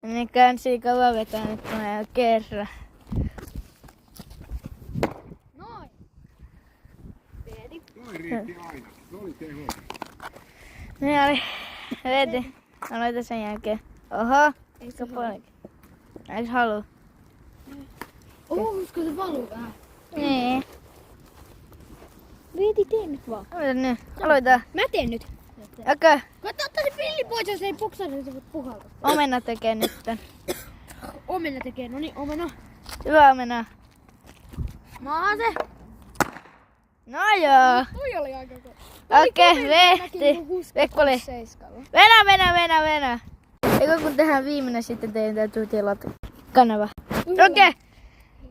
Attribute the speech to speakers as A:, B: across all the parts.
A: Ne kansii kauan vetää nyt mä kerran.
B: Noin.
C: Noin riitti aina. Se oli teho.
A: Ne oli veti. Aloita sen jälkeen. Oho.
B: Ei se
A: paljon. Eiks haluu?
B: Olisiko se valuu vähän?
A: Niin.
B: Veeti, tee nyt vaan.
A: Aloita nyt. Aloita.
B: Mä teen nyt.
A: Okei.
B: Katso, ottaa se pilli pois, jos ei puksaa, niin se voit puhaltaa.
A: Omena tekee nyt.
B: Omena tekee, no niin, omena.
A: Hyvä omena.
B: Maa se.
A: No joo.
B: Toi oli aika kova.
A: Okei, Vehti. Vekkuli. Venä. Eikö kun tehdään viimeinen, sitten teidän täytyy tilata kanava. Okei.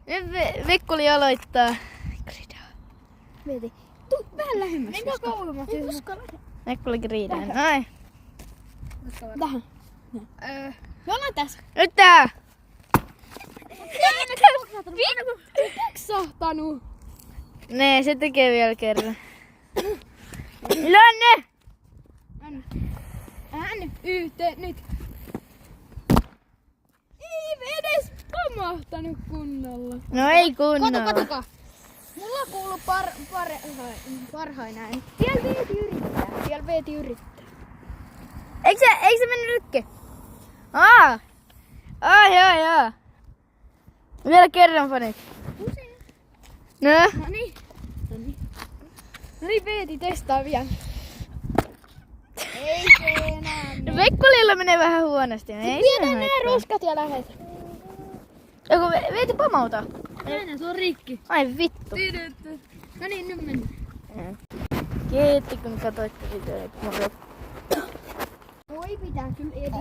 A: Nyt Vekkuli aloittaa.
B: Veeti. Tuu vähän lähemmäs. Mennään kauemmas. Ei koskaan
A: Vekkuli griidaa. Noin.
B: Tähän. Me ollaan tässä.
A: Nyt tää.
B: Puksahtanut.
A: Nee, se tekee vielä kerran. Lönne!
B: Ään yhteen nyt. Ei edes pamahtanut kunnolla.
A: No ei kunnolla.
B: Kato. Mulla kuuluu parhain ääni. Siellä Veeti yrittää.
A: Eikö se mennyt rikki? Joo. Vielä kerran fanit. No?
B: No niin. No niin, Veeti testaa vielä. Ei se enää mene.
A: Vekkulilla menee vähän huonosti. Ei
B: Viedään nää roskat ja lähet.
A: Joku Veeti pamauta.
B: Aina, se on rikki.
A: Ai vittu.
B: No niin, nyt mennään.
A: Kiitti kun katsoitte videoita.
B: Voi pitää kyllä edit.